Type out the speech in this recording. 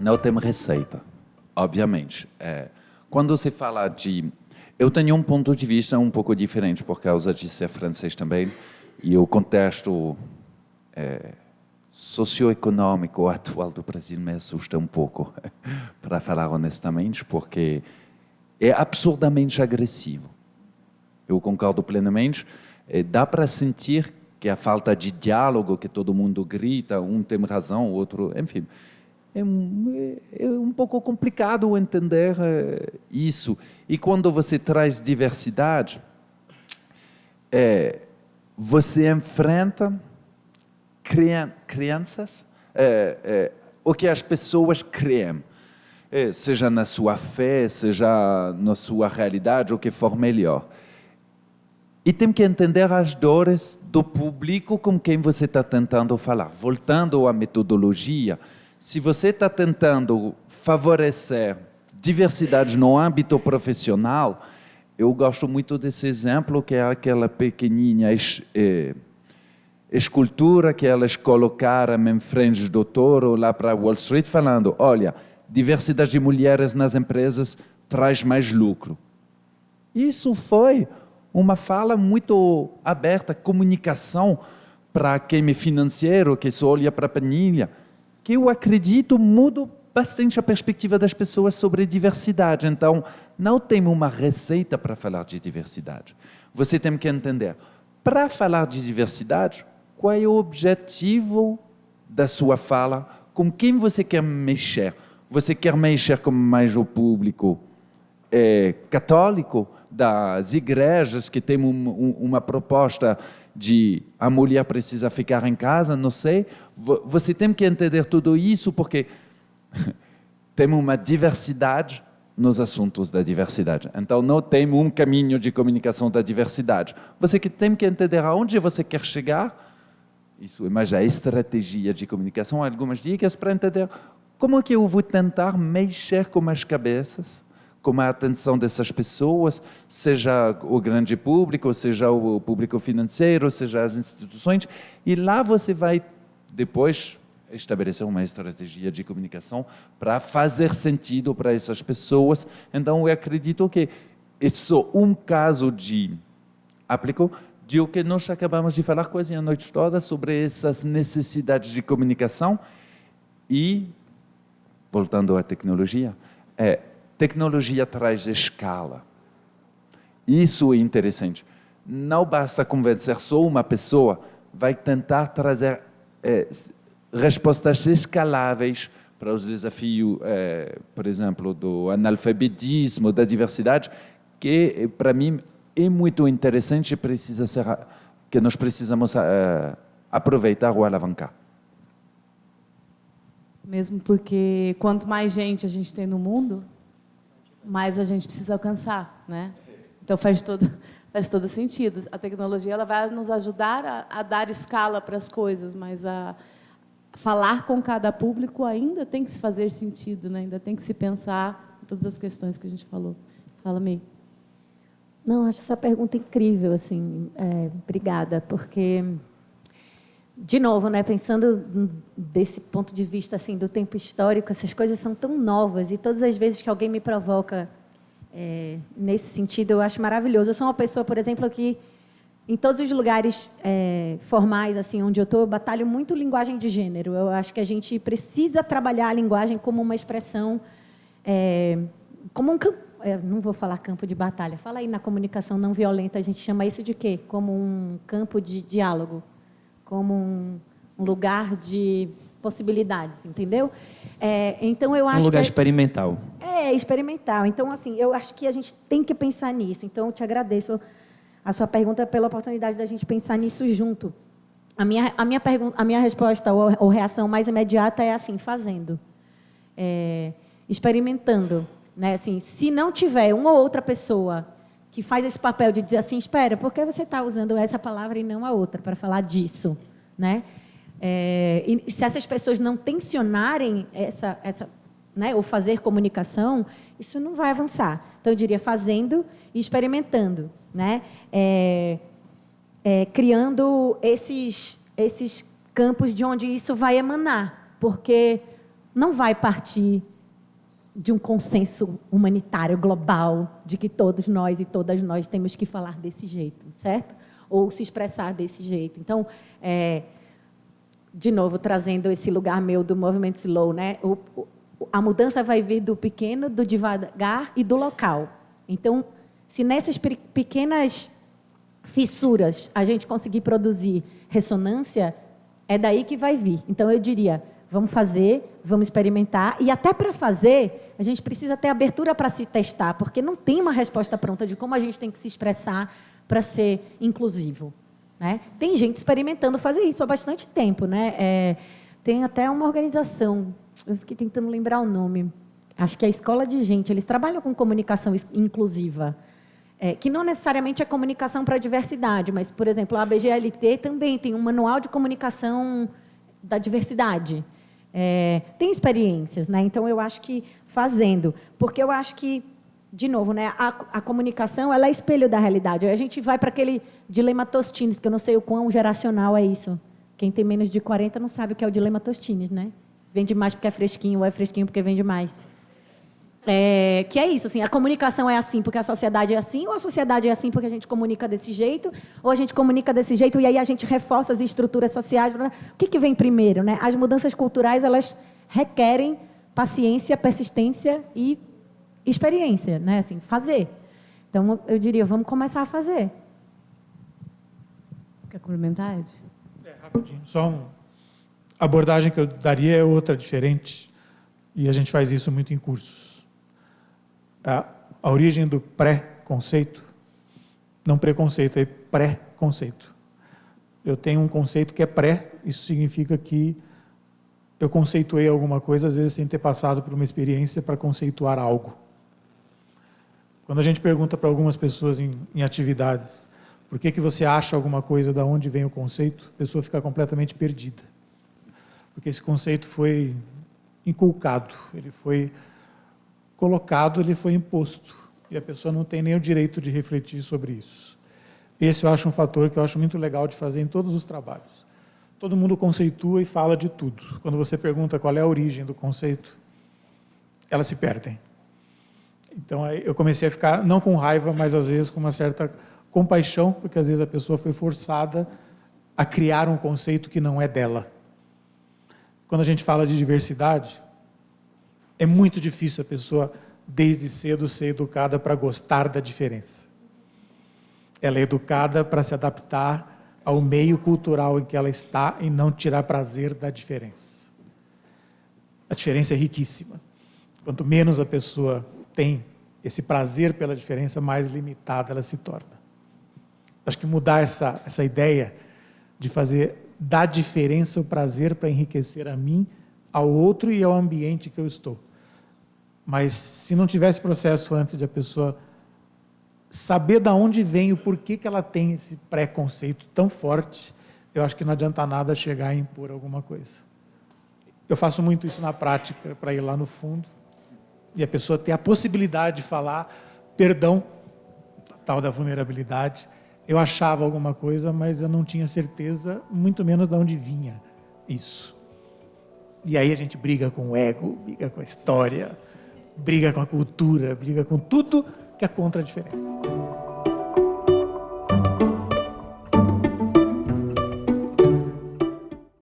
Não tem receita, obviamente. Quando se fala de... Eu tenho um ponto de vista um pouco diferente, por causa de ser francês também, e o contexto socioeconômico atual do Brasil me assusta um pouco, para falar honestamente, porque é absurdamente agressivo. Eu concordo plenamente. Dá para sentir que a falta de diálogo, que todo mundo grita, um tem razão, o outro... Enfim, é um pouco complicado entender isso. E quando você traz diversidade, você enfrenta crianças, o que as pessoas creem, seja na sua fé, seja na sua realidade, o que for melhor. E tem que entender as dores do público com quem você está tentando falar. Voltando à metodologia, se você está tentando favorecer diversidade no âmbito profissional, eu gosto muito desse exemplo, que é aquela pequenina escultura que elas colocaram em frente do touro lá para Wall Street, falando, olha, diversidade de mulheres nas empresas traz mais lucro. Isso foi uma fala muito aberta, comunicação para quem é financeiro, que só olha para a planilha, que eu acredito muda bastante a perspectiva das pessoas sobre diversidade. Então, não tem uma receita para falar de diversidade. Você tem que entender, para falar de diversidade, qual é o objetivo da sua fala, com quem você quer mexer. Você quer mexer com mais o público católico, das igrejas que tem uma proposta de a mulher precisa ficar em casa, não sei. Você tem que entender tudo isso porque tem uma diversidade nos assuntos da diversidade. Então, não tem um caminho de comunicação da diversidade. Você que tem que entender aonde você quer chegar. Isso é mais a estratégia de comunicação, algumas dicas para entender como é que eu vou tentar mexer com as cabeças, com a atenção dessas pessoas, seja o grande público, seja o público financeiro, seja as instituições, e lá você vai depois estabelecer uma estratégia de comunicação para fazer sentido para essas pessoas. Então, eu acredito que é só um caso de aplico de o que nós acabamos de falar quase a noite toda sobre essas necessidades de comunicação e, voltando à tecnologia, tecnologia traz escala. Isso é interessante. Não basta convencer só uma pessoa, vai tentar trazer respostas escaláveis para os desafios, por exemplo, do analfabetismo, da diversidade, que, para mim, é muito interessante e precisa ser, que nós precisamos aproveitar ou alavancar. Mesmo porque quanto mais gente a gente tem no mundo, mais a gente precisa alcançar, né? Então faz todo sentido. A tecnologia ela vai nos ajudar a dar escala para as coisas, mas a falar com cada público ainda tem que se fazer sentido, né? Ainda tem que se pensar em todas as questões que a gente falou. Fala, Mei. Não, acho essa pergunta incrível, assim, obrigada, porque, de novo, né, pensando desse ponto de vista assim, do tempo histórico, essas coisas são tão novas e todas as vezes que alguém me provoca nesse sentido, eu acho maravilhoso. Eu sou uma pessoa, por exemplo, que em todos os lugares formais, assim, onde eu estou, eu batalho muito linguagem de gênero. Eu acho que a gente precisa trabalhar a linguagem como uma expressão, como um campo. Não vou falar campo de batalha. Fala aí na comunicação não violenta, a gente chama isso de quê? Como um campo de diálogo, como um lugar de possibilidades, entendeu? Então eu acho um lugar que experimental. Experimental. Então assim, eu acho que a gente tem que pensar nisso. Então eu te agradeço a sua pergunta pela oportunidade da gente pensar nisso junto. A minha resposta ou reação mais imediata é assim, fazendo, experimentando. Né? Assim, se não tiver uma ou outra pessoa que faz esse papel de dizer assim, espera, por que você está usando essa palavra e não a outra para falar disso? Né? E se essas pessoas não tensionarem né, ou fazer comunicação, isso não vai avançar. Então, eu diria fazendo e experimentando. Né? Criando esses campos de onde isso vai emanar. Porque não vai partir de um consenso humanitário global de que todos nós e todas nós temos que falar desse jeito, certo? Ou se expressar desse jeito. Então, de novo, trazendo esse lugar meu do movimento slow, né? A mudança vai vir do pequeno, do devagar e do local. Então, se nessas pequenas fissuras a gente conseguir produzir ressonância, é daí que vai vir. Então, eu diria, vamos fazer, vamos experimentar, e até para fazer, a gente precisa ter abertura para se testar, porque não tem uma resposta pronta de como a gente tem que se expressar para ser inclusivo, né? Tem gente experimentando fazer isso há bastante tempo, né? Tem até uma organização, eu fiquei tentando lembrar o nome, acho que é a Escola de Gente, eles trabalham com comunicação inclusiva, que não necessariamente é comunicação para a diversidade, mas, por exemplo, a ABGLT também tem um manual de comunicação da diversidade. Tem experiências, né? Então, eu acho que fazendo, porque eu acho que, de novo, né, a comunicação ela é espelho da realidade. A gente vai para aquele dilema Tostines, que eu não sei o quão geracional é isso. Quem tem menos de 40 não sabe o que é o dilema Tostines, né? Vende mais porque é fresquinho, ou é fresquinho porque vende mais. Que é isso, assim, a comunicação é assim porque a sociedade é assim, ou a sociedade é assim porque a gente comunica desse jeito, ou a gente comunica desse jeito e aí a gente reforça as estruturas sociais. O que vem primeiro, né? As mudanças culturais, elas requerem paciência, persistência e experiência, né? Assim, fazer. Então, eu diria, vamos começar a fazer. Quer complementar, Ed? Rapidinho. Só uma abordagem que eu daria é outra, diferente, e a gente faz isso muito em cursos. A origem do pré-conceito, não preconceito, é pré-conceito. Eu tenho um conceito que é pré, isso significa que eu conceituei alguma coisa, às vezes sem ter passado por uma experiência para conceituar algo. Quando a gente pergunta para algumas pessoas em atividades, por que você acha alguma coisa, de onde vem o conceito, a pessoa fica completamente perdida. Porque esse conceito foi inculcado, ele foi colocado, ele foi imposto. E a pessoa não tem nem o direito de refletir sobre isso. Esse eu acho um fator que eu acho muito legal de fazer em todos os trabalhos. Todo mundo conceitua e fala de tudo. Quando você pergunta qual é a origem do conceito, elas se perdem. Então, eu comecei a ficar, não com raiva, mas às vezes com uma certa compaixão, porque às vezes a pessoa foi forçada a criar um conceito que não é dela. Quando a gente fala de diversidade, é muito difícil a pessoa, desde cedo, ser educada para gostar da diferença. Ela é educada para se adaptar ao meio cultural em que ela está e não tirar prazer da diferença. A diferença é riquíssima. Quanto menos a pessoa tem esse prazer pela diferença, mais limitada ela se torna. Acho que mudar essa ideia de fazer da diferença o prazer para enriquecer a mim, ao outro e ao ambiente que eu estou. Mas se não tivesse processo antes de a pessoa saber de onde vem, o porquê que ela tem esse preconceito tão forte, eu acho que não adianta nada chegar a impor alguma coisa. Eu faço muito isso na prática, para ir lá no fundo, e a pessoa ter a possibilidade de falar perdão, a tal da vulnerabilidade. Eu achava alguma coisa, mas eu não tinha certeza, muito menos de onde vinha isso. E aí a gente briga com o ego, briga com a história, briga com a cultura, briga com tudo que é contra a diferença.